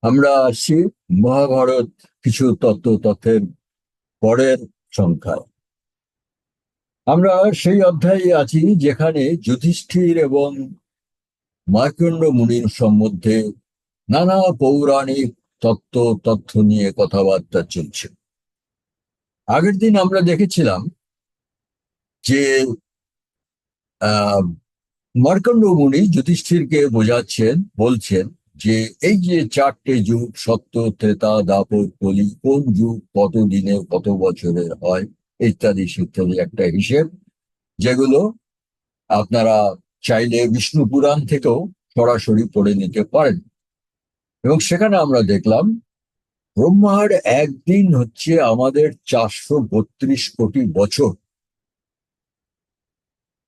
আমরা আসছি মহাভারত কিছু তথ্যের পরের সংখ্যায়। আমরা সেই অধ্যায়ে আছি যেখানে যুধিষ্ঠির এবং মার্কণ্ড মুনির সম্বন্ধে নানা পৌরাণিক তথ্য নিয়ে কথাবার্তা চলছে। আগের দিন আমরা দেখেছিলাম যে আহ মার্কণ্ড মুনি যুধিষ্ঠিরকে বলছেন যে এই যে চারটে যুগ, সত্য, ত্রেতা, দাপর, কলি, কোন যুগ কত দিনে কত বছরের হয়, ইত্যাদি ইত্যাদি একটা হিসেব, যেগুলো আপনারা চাইলে বিষ্ণু পুরাণ থেকেও সরাসরি পড়ে নিতে পারেন। এবং সেখানে আমরা দেখলাম ব্রহ্মার একদিন হচ্ছে আমাদের 432 কোটি বছর।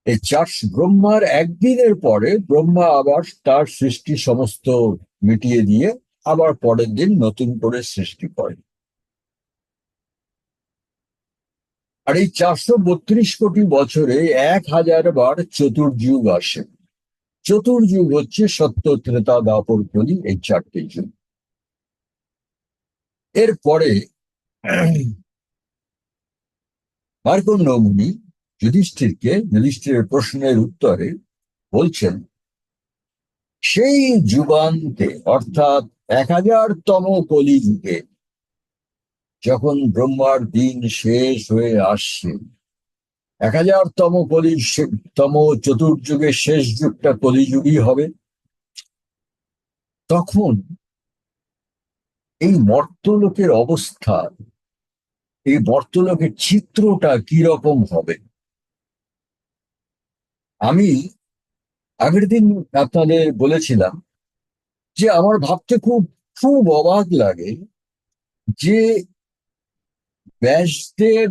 এই ব্রহ্মার একদিনের পরে ব্রহ্মা আবার তার সৃষ্টি সমস্ত মিটিয়ে দিয়ে আবার পরের দিন নতুন করে সৃষ্টি করে। আর এই 432 কোটি বছরে 1000 বার চতুর্যুগ আসে। চতুর্যুগ হচ্ছে সত্য, ত্রেতা, দাপর, কলি, এই চারটে যুগ। এরপরে মার্কণ্ড মুনি যুধিষ্ঠিরের প্রশ্নের উত্তরে বলছেন, সেই যুগান্তে অর্থাৎ 1000তম কলিযুগে, যখন ব্রহ্মার দিন শেষ হয়ে আসছে, 1000তম চতুর্যুগের শেষ যুগটা কলিযুগই হবে। তখন এই মর্তলোকের অবস্থা, এই মর্তলোকের চিত্রটা কি রকম হবে। আমি আগের দিন আপনাদের বলেছিলাম যে আমার ভাবতে খুব খুব অবাক লাগে যে ব্যাসদেব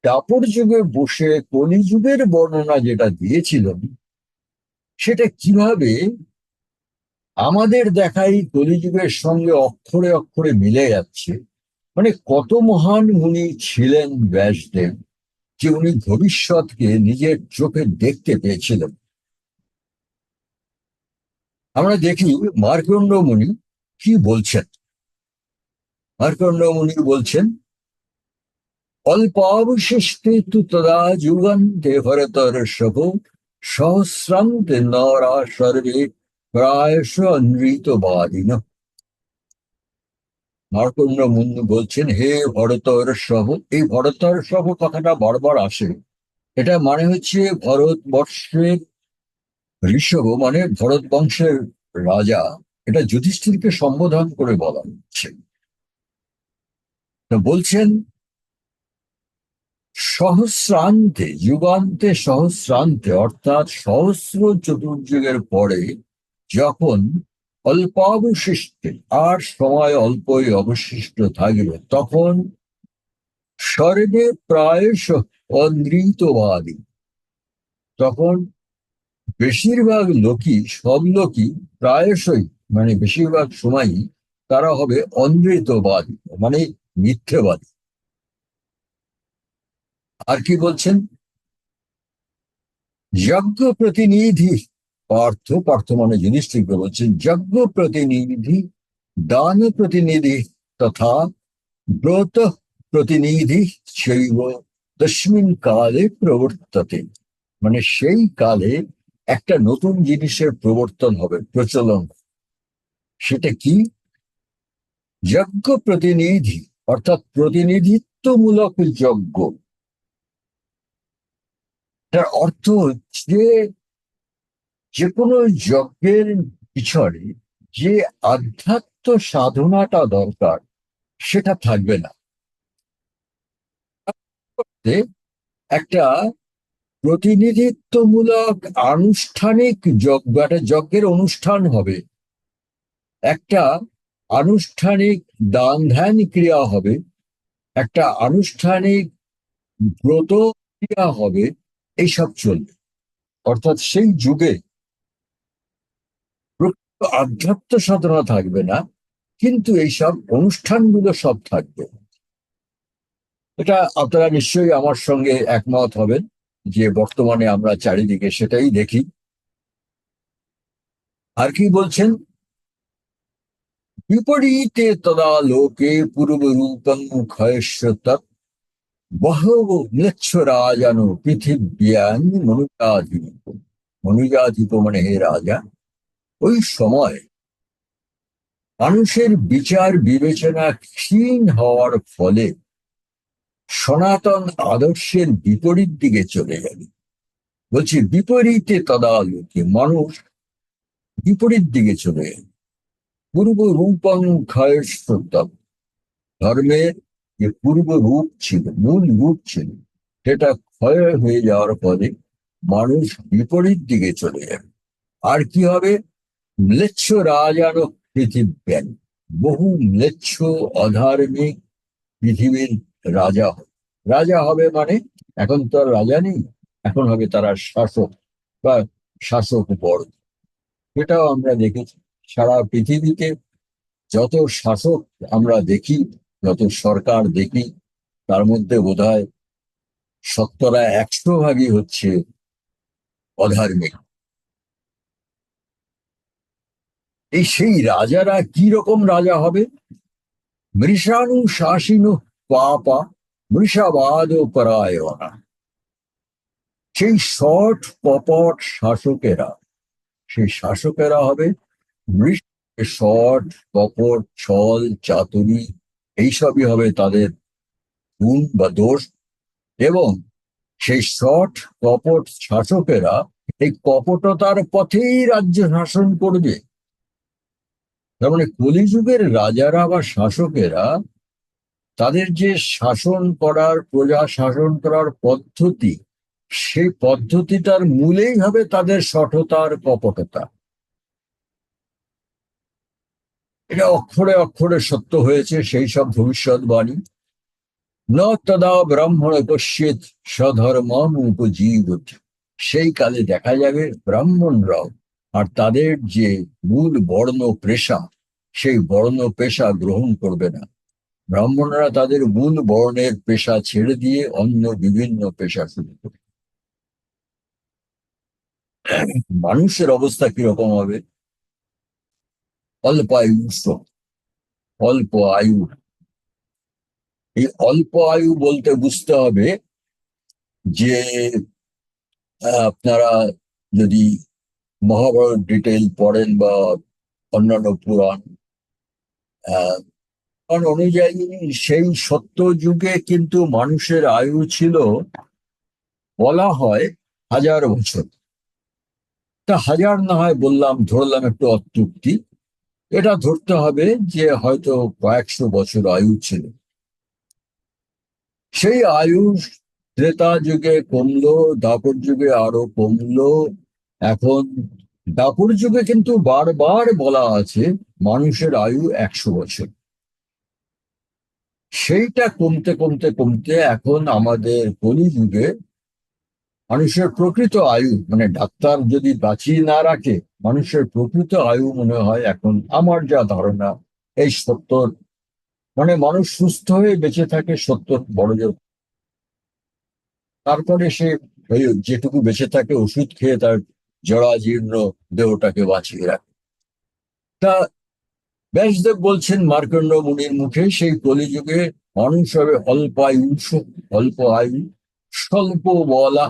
দাপর যুগে বসে কলিযুগের বর্ণনা যেটা দিয়েছিলেন, সেটা কিভাবে আমাদের দেখাই কলিযুগের সঙ্গে অক্ষরে অক্ষরে মিলে যাচ্ছে। মানে কত মহান উনি ছিলেন ব্যাসদেব, যে উনি ভবিষ্যৎকে নিজের চোখে দেখতে পেয়েছিলেন। আমরা দেখি মার্কণ্ড মুনি কি বলছেন। মার্কণ্ড মুনি বলছেন, অল্পাবশিষ্টে তু তদা যুগান্তে ভরতর্ষভ সহস্রান্তে নরা সর্বে প্রায়শ অনৃতবাদিন। মার্কণ্ড মুনি বলছেন, হে ভরতর্ষভ। এই ভরতর্ষভ কথাটা বারবার আসে। এটা মানে হচ্ছে ভারতবর্ষের ঋষভ, মানে ভরত বংশের রাজা। এটা যুধিষ্ঠিরকে সম্বোধন করে বলা হচ্ছে। তো বলছেন, সহস্রান্তে, যুগান্তে সহস্রান্তে অর্থাৎ সহস্র চতুর্যুগের পরে, যখন অল্পাবশিষ্টে আর সময় অল্পই অবশিষ্ট থাকবে, তখন স্বর্গে প্রায়শ অনৃতবাদী, তখন বেশিরভাগ লোকই, সব লোকই, প্রায়শই মানে বেশিরভাগ সময়ই তারা হবে অনৃতবাদী, মানে মিথ্যেবাদী। আর কি বলছেন, যজ্ঞ প্রতিনিধি, পার্থ মানে যুধিষ্ঠিরকে বলছেন, যজ্ঞ প্রতিনিধি, দান প্রতিনিধি তথা ব্রত প্রতিনিধি শৈব তস্মিন কালে প্রবর্ততে। মানে সেই কালে একটা নতুন জিনিসের প্রবর্তন হবে, প্রচলন। সেটা কি? যজ্ঞ প্রতিনিধি অর্থাৎ প্রতিনিধিত্বমূলক যজ্ঞ। তার অর্থ হচ্ছে যে কোনো যজ্ঞের পিছনে যে আধ্যাত্ম সাধনাটা দরকার, সেটা থাকবে না। একটা প্রতিনিধিত্বমূলক আনুষ্ঠানিক যজ্ঞ, একটা যজ্ঞের অনুষ্ঠান হবে, একটা আনুষ্ঠানিক দান ধ্যান ক্রিয়া হবে, একটা আনুষ্ঠানিক ব্রত ক্রিয়া হবে, এইসব চলবে। অর্থাৎ সেই যুগে প্রকৃত আধ্যাত্ম সাধনা থাকবে না, কিন্তু এইসব অনুষ্ঠানগুলো সব থাকবে। এটা আপনারা নিশ্চয়ই আমার সঙ্গে একমত হবেন যে বর্তমানে আমরা চারিদিকে সেটাই দেখি। আর কি বলছেন, विपरीते तदा लोके पूर्वरूपं क्षयश्य বহব ম্লেচ্ছ রাজানো পৃথিব্যাং মনুজাধিপ। মনুজাধিপ মানে হে রাজা, ওই সময় মানুষের বিচার বিবেচনা ক্ষীণ হওয়ার ফলে সনাতন আদর্শের বিপরীত দিকে চলে যাবে। বলছি বিপরীতে তদালোকে, মানুষ বিপরীত দিকে চলে যাবে। পূর্ব রূপং ক্ষয়স্তব, ধর্মের যে পূর্ব রূপ ছিল, মূল রূপ ছিল, সেটা ক্ষয় হয়ে যাওয়ার ফলে মানুষ বিপরীত দিকে চলে যাবে। আর কি হবে? ম্লেচ্ছ রাজানো পৃথিব্যাং, বহু ম্লেচ্ছ অধার্মিক পৃথিবীর রাজা হবে। রাজা হবে মানে এখন তো আর রাজা নেই, এখন হবে তারা শাসক বা শাসক বর্গ। এটাও আমরা দেখেছি সারা পৃথিবীতে যত শাসক আমরা দেখি, যত সরকার দেখি, তার মধ্যে বোধহয় 70-100 ভাগই হচ্ছে অধার্মিক। এই সেই রাজারা কি রকম রাজা হবে? মৃষাণু শাসিনু পাপা মৃষাবাদ পরায়ণা, সেই শঠ কপট শাসকেরা, সেই শাসকেরা হবে মৃষ, শঠ কপট ছল চাতুরি, এইসবই হবে তাদের গুণ বা দোষ। এবং সেই শঠ কপট শাসকেরা এই কপটতার পথেই রাজ্য শাসন করবে। তার মানে কলিযুগের রাজারা বা শাসকেরা তাদের যে শাসন করার, প্রজা শাসন করার পদ্ধতি, সেই পদ্ধতিটার মূলেই হবে তাদের শঠতার কপটতা। এটা অক্ষরে অক্ষরে সত্য হয়েছে সেই সব ভবিষ্যৎবাণী। ন তদা ব্রাহ্মণ পশ্যেত স্বধর্মম উপজীবত, সেই কালে দেখা যাবে ব্রাহ্মণরাও আর তাদের যে মূল বর্ণ পেশা, সেই বর্ণ পেশা গ্রহণ করবে না। ব্রাহ্মণরা তাদের মূল বর্ণের পেশা ছেড়ে দিয়ে অন্য বিভিন্ন পেশা শুরু করবে। মানুষের অবস্থা কিরকম হবে? অল্পায়ুষ, অল্প আয়ু। এই অল্প আয়ু বলতে বুঝতে হবে যে আপনারা যদি মহাভারত ডিটেইল পড়েন বা অন্যান্য পুরাণ, অনুযায়ী সেই সত্য যুগে কিন্তু মানুষের আয়ু ছিল বলা হয় 1000 বছর। তা 1000 না হয় বললাম, ধরলাম একটু অত্যুক্তি, এটা ধরতে হবে যে হয়তো কয়েকশো বছর আয়ু ছিল। সেই আয়ু ত্রেতা যুগে কমলো, দ্বাপর যুগে আরো কমলো। এখন দাপর যুগে কিন্তু বারবার বলা আছে মানুষের আয়ু 100 বছর। সেইটা কমতে কমতে কমতে এখন আমাদের কলিযুগে মানুষের প্রকৃত আয়ু, মানে ডাক্তার যদি বাঁচিয়ে না রাখে, মানুষের প্রকৃত আয়ু মনে হয় এখন আমার যা ধারণা এই 70, মানে মানুষ সুস্থ হয়ে বেঁচে থাকে 70 বড় জোর। তারপরে সে ওই যেটুকু বেঁচে থাকে ওষুধ খেয়ে তার জরাজীর্ণ দেহটাকে বাঁচিয়ে রাখে। তা ব্যাসদেব বলছেন মার্কণ্ড মুনির মুখে, সেই কলিযুগে মানুষ হবে অল্পায়ুষ, অল্প আয়ু, স্বল্প বলা,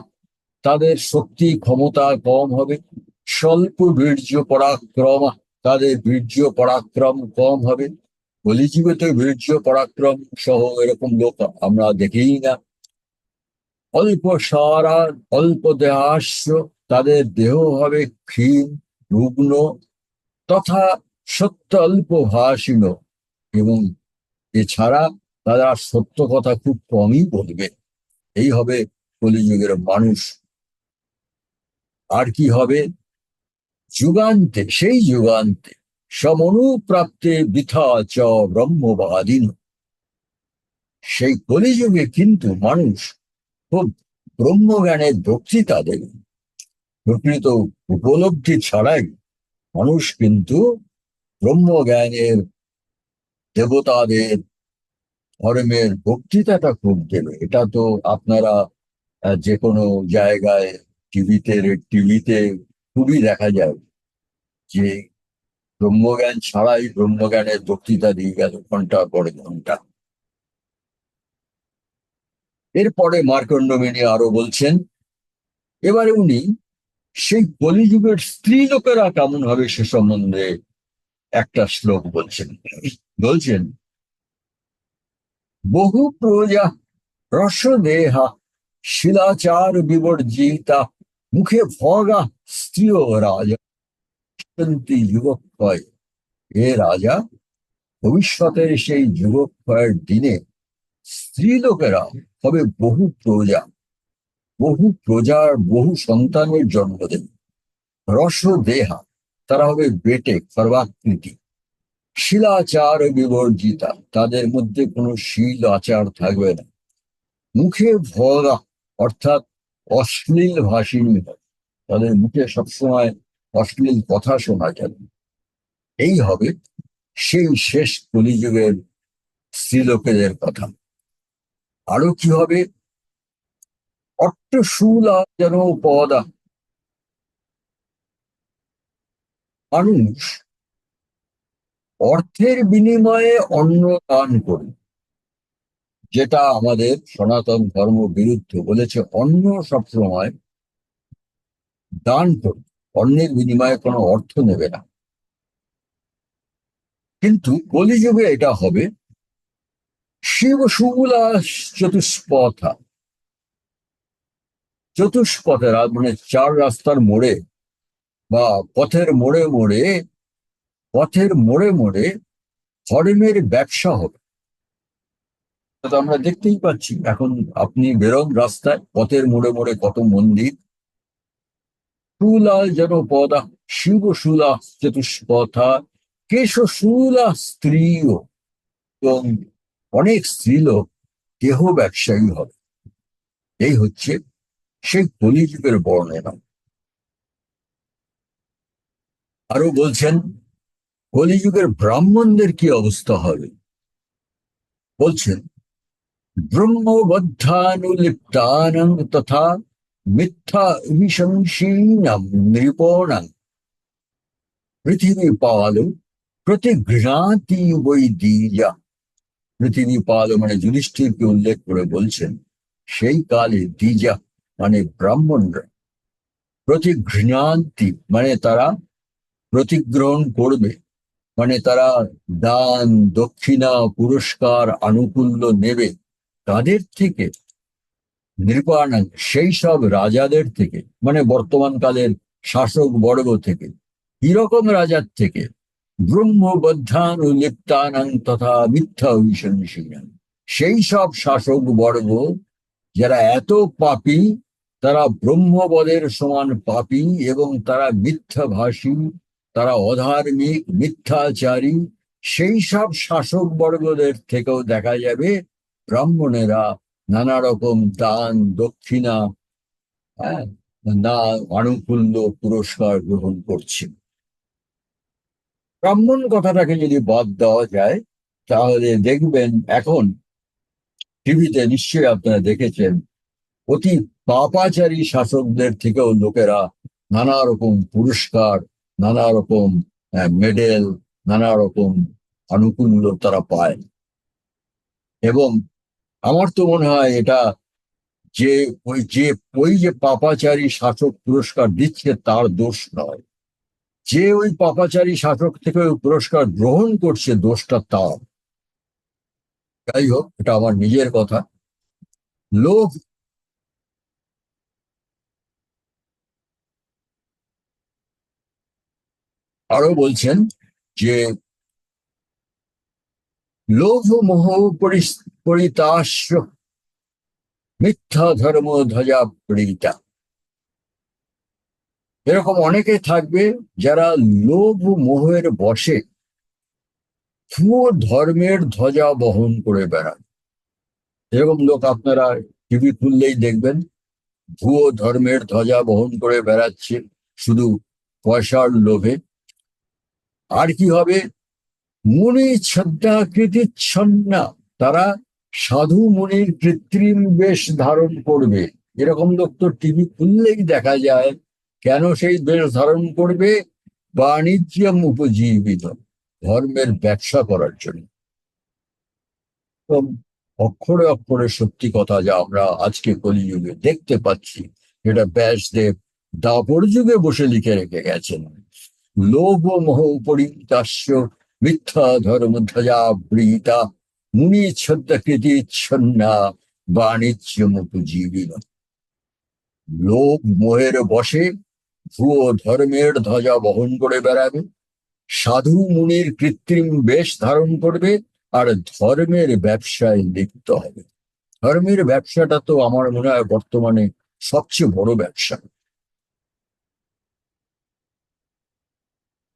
তাদের শক্তি ক্ষমতা কম হবে, স্বল্প বীর্য পরাক্রম, তাদের বীর্য পরাক্রম কম হবে। কলিযুগে তো বীর্য পরাক্রম সহ এরকম লোক আমরা দেখেই না। অল্প সারা, অল্প দেহাস্য, তাদের দেহ হবে ক্ষীণ রুগ্ন, তথা সত্য অল্প ভাষিণ, এবং এছাড়া তারা সত্য কথা খুব কমই বলবে। এই হবে কলিযুগের মানুষ। আর কি হবে? যুগান্তে, সেই যুগান্তে সমনুপ্রাপ্তে বৃথা চ ব্রহ্মবাদীন, সেই কলিযুগে কিন্তু মানুষ খুব ব্রহ্মজ্ঞানের বক্তৃতা দেবে। প্রকৃত উপলব্ধি ছাড়াই মানুষ কিন্তু ব্রহ্মজ্ঞানের, দেবতাদের, ধর্মের বক্তৃতাটা খুব দেবে। এটা তো আপনারা যে কোনো জায়গায় টিভিতে খুবই দেখা যায় যে ব্রহ্মজ্ঞান ছাড়াই ব্রহ্মজ্ঞানের বক্তৃতা দিয়ে গেল ঘন্টার পরে ঘন্টা। এরপরে মার্কণ্ড মুনি আরো বলছেন, এবারে উনি সেই কলিযুগের স্ত্রী লোকেরা কেমন হবে সে সম্বন্ধে একটা শ্লোক বলছেন। বলছেন, বহু প্রজা রসদেহা শিলাচার বিবর্জিতা মুখে ভগা স্ত্রীয় রাজা যুগক্ষয়। এ রাজা, ভবিষ্যতের সেই যুগক্ষয়ের দিনে স্ত্রী লোকেরা হবে বহু প্রজা, বহু প্রজার বহু সন্তানের জন্ম দেবে। রসদেহা, তারা হবে বেটে সর্বাকৃতি। শিলাচার বিবর্জিতা, তাদের মধ্যে কোনো শিল আচার থাকবে না। মুখে ভরা, অর্থাৎ অশ্লীল ভাষিণী হবে, তাদের মুখে সবসময় অশ্লীল কথা শোনা যাবে। এই হবে সেই শেষ কলিযুগের স্ত্রীলোকেদের কথা। আরো কি হবে? অট্টশূলা যেন পদা, মানুষ অর্থের বিনিময়ে অন্ন দান করবে, যেটা আমাদের সনাতন ধর্ম বিরুদ্ধ। বলেছে অন্ন সবসময় দান করবে, অন্যের বিনিময়ে কোনো অর্থ নেবে না। কিন্তু কলিযুগে এটা হবে শিব শুগুলা চতুষ্পথা, চতুষ্পথের মানে চার রাস্তার মোড়ে বা পথের মোড়ে মোড়ে, পথের মোড়ে মোড়ে ধর্মের ব্যবসা হবে। তো আমরা দেখতেই পাচ্ছি এখন, আপনি বেরোন রাস্তায়, পথের মোড়ে মোড়ে কত মন্দির। শুলা যেন পদা শিব শুলা চতুষ্পথা কেশ শুলা স্ত্রীও, এবং অনেক স্ত্রীলোক দেহ ব্যবসায়ী হবে। এই হচ্ছে সেই কলিযুগের বর্ণনা। আরো বলছেন, কলিযুগের ব্রাহ্মণদের কি অবস্থা হবে। বলছেন, ব্রহ্মবদ্ধানুলিপ্তানং তথা মিথ্যা অভিশংসীনাম নৃপণাং পৃথিবীপাল প্রতিঘ্নাতি বৈ দ্বিজা। পৃথিবীপাল মানে যুধিষ্ঠিরকে উল্লেখ করে বলছেন, সেই কালে দ্বিজা মানে ব্রাহ্মণরা, প্রতিঘ্নান্তি মানে তারা প্রতিগ্রহণ করবে, মানে তারা দান দক্ষিণা পুরস্কার আনুকূল্য নেবে তাদের থেকে, নৃপাণাং সেই সব রাজাদের থেকে, মানে বর্তমান কালের শাসক বর্গ থেকে। কিরকম রাজার থেকে? ব্রহ্মবদ্ধানুলিপ্তানাং তথা মিথ্যা অভিশংসীনাং, সেই সব শাসক বর্গ যারা এত পাপী, তারা ব্রহ্মবদের সমান পাপী, এবং তারা মিথ্যাভাষী, তারা অধার্মিক মিথ্যাচারী। সেই সব শাসক বর্গদের থেকেও দেখা যাবে ব্রাহ্মণেরা নানা রকম দান দক্ষিণা, হ্যাঁ, না আনুকূল্য পুরস্কার গ্রহণ করছে। ব্রাহ্মণ কথাটাকে যদি বাদ দেওয়া যায়, তাহলে দেখবেন এখন টিভিতে নিশ্চয়ই আপনারা দেখেছেন, অতি পাপাচারী শাসকদের থেকেও লোকেরা নানা রকম পুরস্কার, নানা রকম মেডেল, নানা রকম আনুকূল্য তারা পায়। এবং আমার তো মনে হয় এটা যে ওই যে পাপাচারী শাসক পুরস্কার দিচ্ছে তার দোষ নয়, যে ওই পাপাচারী শাসক থেকে ওই পুরস্কার গ্রহণ করছে দোষটা তার। যাই হোক, এটা আমার নিজের কথা। লোভ, আরো বলছেন যে লোভ মোহ পরিতাশ্য মিথ্যা ধর্ম ধ্বজা প্রীতা। এরকম অনেকে থাকবে যারা লোভ মোহের বশে ভুয়ো ধর্মের ধ্বজা বহন করে বেড়ায়। এরকম লোক আপনারা টিভি খুললেই দেখবেন, ভুয়ো ধর্মের ধ্বজা বহন করে বেড়াচ্ছে শুধু পয়সার লোভে। আর কি হবে? মুনি ছদ্মাকৃতি ছন্না, তারা সাধু মুনির কৃত্রিম বেশ ধারণ করবে। এরকম লোক তো টিভি খুললেই দেখা যায়। কেন সেই বেশ ধারণ করবে? বাণিজ্যম উপজীবিত, ধর্মের ব্যবসা করার জন্য। একদম অক্ষরে অক্ষরে সত্যি কথা যা আমরা আজকে কলিযুগে দেখতে পাচ্ছি, যেটা ব্যাসদেব দাপর যুগে বসে লিখে রেখে গেছেন। লোভ মোহ পরিতাস্য মিথ্যা ধর্ম ধ্বজাবৃতা মুনি ছদ্মকৃতি ছন্না বাণিজ্য উপজীবিত। লোভ মোহের বশে ভুয়ো ধর্মের ধ্বজা বহন করে বেড়াবে, সাধু মুনির কৃত্রিম বেশ ধারণ করবে, আর ধর্মের ব্যবসায় লিপ্ত হবে। ধর্মের ব্যবসাটা তো আমার মনে হয় বর্তমানে সবচেয়ে বড় ব্যবসা।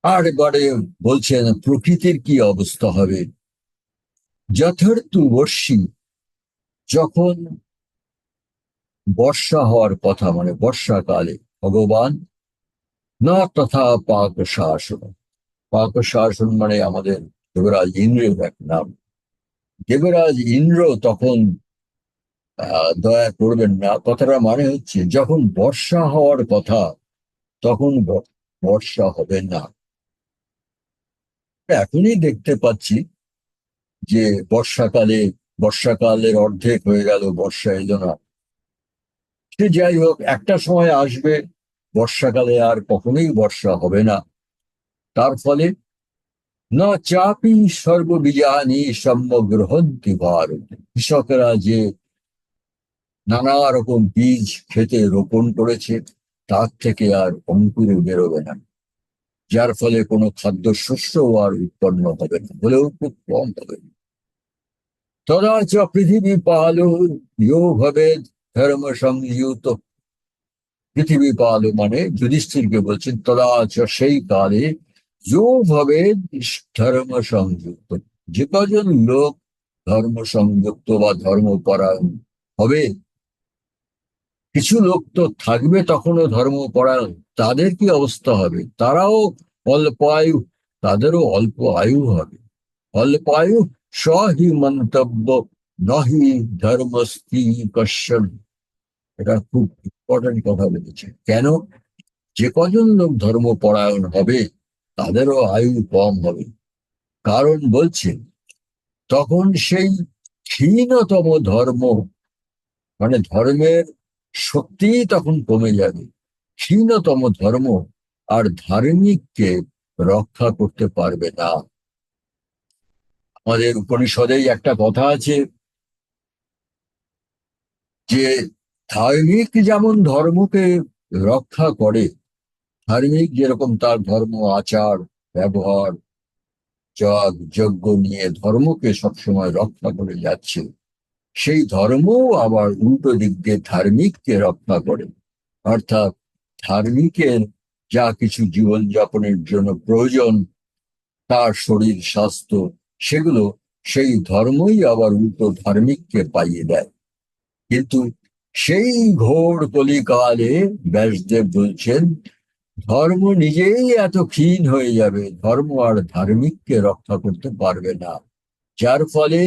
আর এবারে বলছেন প্রকৃতির কি অবস্থা হবে। যথার্থ বর্ষী, যখন বর্ষা হওয়ার কথা, মানে বর্ষাকালে, ভগবান না তথা পাক শাসন। পাক শাসন মানে আমাদের দেবরাজ ইন্দ্রের এক নাম। দেবরাজ ইন্দ্র তখন দয়া করবেন না, কথাটা মানে হচ্ছে যখন বর্ষা হওয়ার কথা তখন বর্ষা হবে না। এখনই দেখতে পাচ্ছি যে বর্ষাকালের অর্ধেক হয়ে গেল, বর্ষা এলো না। সে যাই হোক, একটা সময় আসবে বর্ষাকালে আর কখনোই বর্ষা হবে না। তার ফলে না চাপি সর্ববীজানি সম্যগ্রহন্তি ভারত, কৃষকরা যে নানা রকম বীজ খেতে রোপণ করেছে তার থেকে আর অঙ্কুর বেরোবে না, যার ফলে কোনো খাদ্যশস্য আর উৎপন্ন হবে না, হলেও খুব কম হবে। তদা চ পৃথিবী পালো ইয়ো ভবেদ ধর্ম সংযুত। পৃথিবী পালো মানে যুধিষ্ঠিরকে বলছেন, তদা চ সেই কালে ইয়ো ভবেদ ধর্ম সংযুক্ত, যে কজন লোক ধর্ম সংযুক্ত বা ধর্মপরায়ণ হবে। কিছু লোক তো থাকবে তখনও ধর্মপরায়ণ, তাদের কি অবস্থা হবে? তারাও অল্প আয়ু, তাদেরও অল্প আয়ু হবে। অল্পায়ু সহি মন্তব্য নহি ধর্মস্থি কশ্যন। এটা খুব ইম্পর্টেন্ট কথা বলেছে। কেন? যে কজন লোক ধর্মপরায়ণ হবে তাদেরও আয়ু কম হবে। কারণ বলছে তখন সেই ক্ষীণতম ধর্ম, মানে ধর্মের শক্তি তখন কমে যাবে। ক্ষীণতম ধর্ম আর ধার্মিককে রক্ষা করতে পারবে না। আমাদের উপনিষদেই একটা কথা আছে যে ধার্মিক যেমন ধর্মকে রক্ষা করে, ধার্মিক যেরকম তার ধর্ম আচার ব্যবহার যজ্ঞ যজ্ঞ নিয়ে ধর্মকে সবসময় রক্ষা করে যাচ্ছে, সেই ধর্মও আবার উল্টো দিক দিয়ে ধার্মিককে রক্ষা করে। অর্থাৎ ধার্মিকের যা কিছু জীবনযাপনের জন্য প্রয়োজন, তার শরীর স্বাস্থ্য, সেগুলো সেই ধর্মই আবার উল্টো ধার্মিককে পাইয়ে দেয়। কিন্তু সেই ঘোর কলিকালে ব্যাসদেব বলছেন ধর্ম নিজেই এত ক্ষীণ হয়ে যাবে, ধর্ম আর ধার্মিককে রক্ষা করতে পারবে না। যার ফলে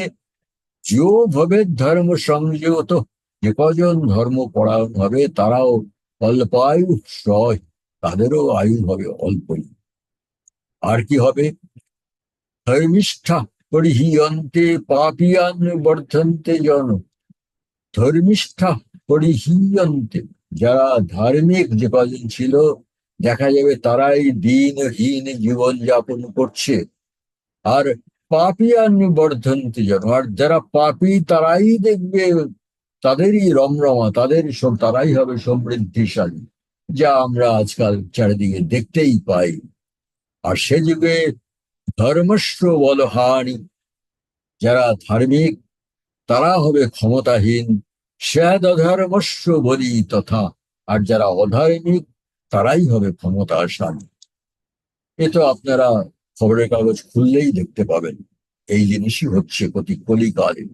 যো ভবে ধর্ম সংযত, যে কজন ধর্ম পরায়ণ হবে তারাও অল্পায়ু সয়, তাদেরও আয়ু হবে অল্পই। আর কি হবে? ধর্মিষ্ঠা পরিহীয়ন্তে পাপিয়ান বর্ধন্তে জন। ধর্মিষ্ঠা পরিহীয়ন্তে, যারা ধার্মিক যে কজন ছিল দেখা যাবে তারাই দিনহীন জীবন যাপন করছে। আর পাপিয়ান বর্ধন্তে জন, আর যারা পাপী তারাই দেখবে তাদেরই রমরমা, তারাই হবে সমৃদ্ধিশালী, যা আমরা আজকাল চারিদিকে দেখতেই পাই। আর সে যুগে ধর্মস্ব বলহানি, যারা ধার্মিক তারা হবে ক্ষমতাহীন। স্যাদ অধর্মস্য বলি তথা, আর যারা অধার্মিক তারাই হবে ক্ষমতাশালী। এ তো আপনারা খবরের কাগজ খুললেই দেখতে পাবেন, এই জিনিসই হচ্ছে প্রতি কলিকালে।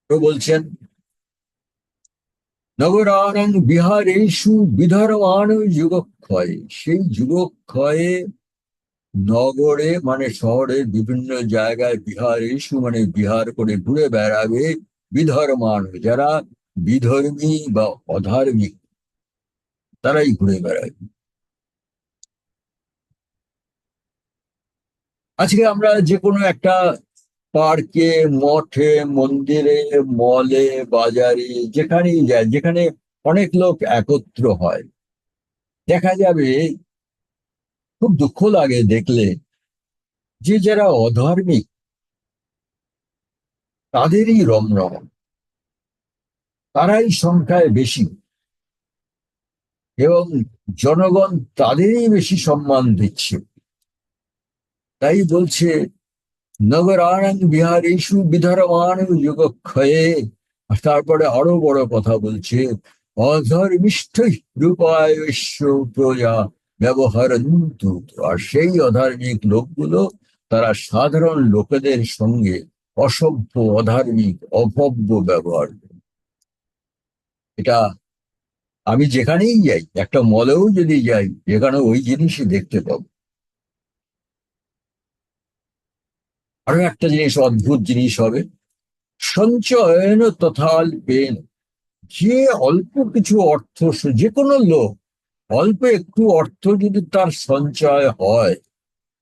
তো বলছেন নগরানং বিহারেষু বিধর্মান যুগক্ষয়, সেই যুগক্ষয়ে নগরে মানে শহরের বিভিন্ন জায়গায় বিহারেষু মানে বিহার করে ঘুরে বেড়াবে বিধর্মান, যারা বিধর্মী বা অধার্মিক তারাই ঘুরে বেড়াবে। আজকে আমরা যে কোনো একটা পার্কে, মঠে, মন্দিরে, মলে, বাজারে, যেখানেই যায়, যেখানে অনেক লোক একত্র হয়, দেখা যাবে, খুব দুঃখ লাগে দেখলে, যে যারা অধার্মিক তাদেরই রমরমা, তারাই সংখ্যায় বেশি, এবং জনগণ তাদেরই বেশি সম্মান দিচ্ছে। তাই বলছে, নগরাণং বিহারেষু বিধর্মান যুগক্ষয়ে। আর তারপরে আরো বড় কথা বলছে, অধর্মিষ্ঠ রূপায়স্য প্রজা ব্যবহারন্তু। আর সেই অধার্মিক লোকগুলো, তারা সাধারণ লোকেদের সঙ্গে অসভ্য, অধার্মিক, অভব্য ব্যবহার করে। এটা আমি যেখানেই যাই, একটা মলেও যদি যাই, যেখানে ওই জিনিসই দেখতে পাবো। আরো একটা জিনিস, অদ্ভুত জিনিস হবে, সঞ্চয়ন তথাল্পেন। যে অল্প কিছু অর্থ, যে কোনো লোক অল্প একটু অর্থ যদি তার সঞ্চয় হয়,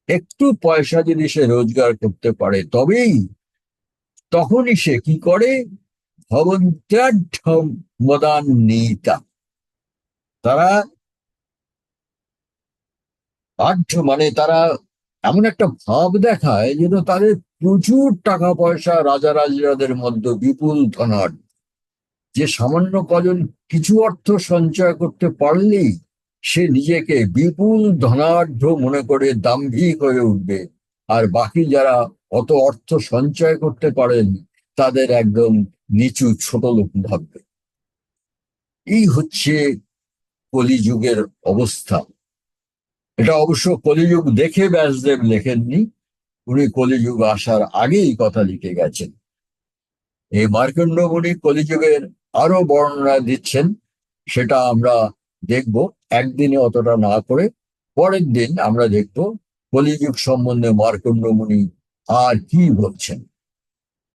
একটু পয়সা যদি সে রোজগার করতে পারে, তবেই, তখনই সে কি করে, ভবন্ত্যাঢ্য মদান্বিতা। তারা আঢ্য মানে তারা এমন একটা ভাব দেখায় যেন তাদের প্রচুর টাকা পয়সা, রাজা রাজাদের মধ্যে বিপুল ধনাঢ্য। যে সামান্য কজন কিছু অর্থ সঞ্চয় করতে পারলেই সে নিজেকে বিপুল ধনাঢ্য মনে করে দাম্ভিক হয়ে উঠবে, আর বাকি যারা অত অর্থ সঞ্চয় করতে পারেন, তাদের একদম নিচু, ছোট লোক ভাববে। এই হচ্ছে কলিযুগের অবস্থা। এটা অবশ্য কলিযুগ দেখে ব্যাসদেব লেখেননি, উনি কলিযুগ আসার আগেই কথা লিখে গেছেন। এই মার্কণ্ড মুনি কলিযুগের আরো বর্ণনা দিচ্ছেন, সেটা আমরা দেখব একদিনে, অতটা না করে পরের দিন আমরা দেখব কলিযুগ সম্বন্ধে মার্কণ্ড মুনি আর কি বলছেন।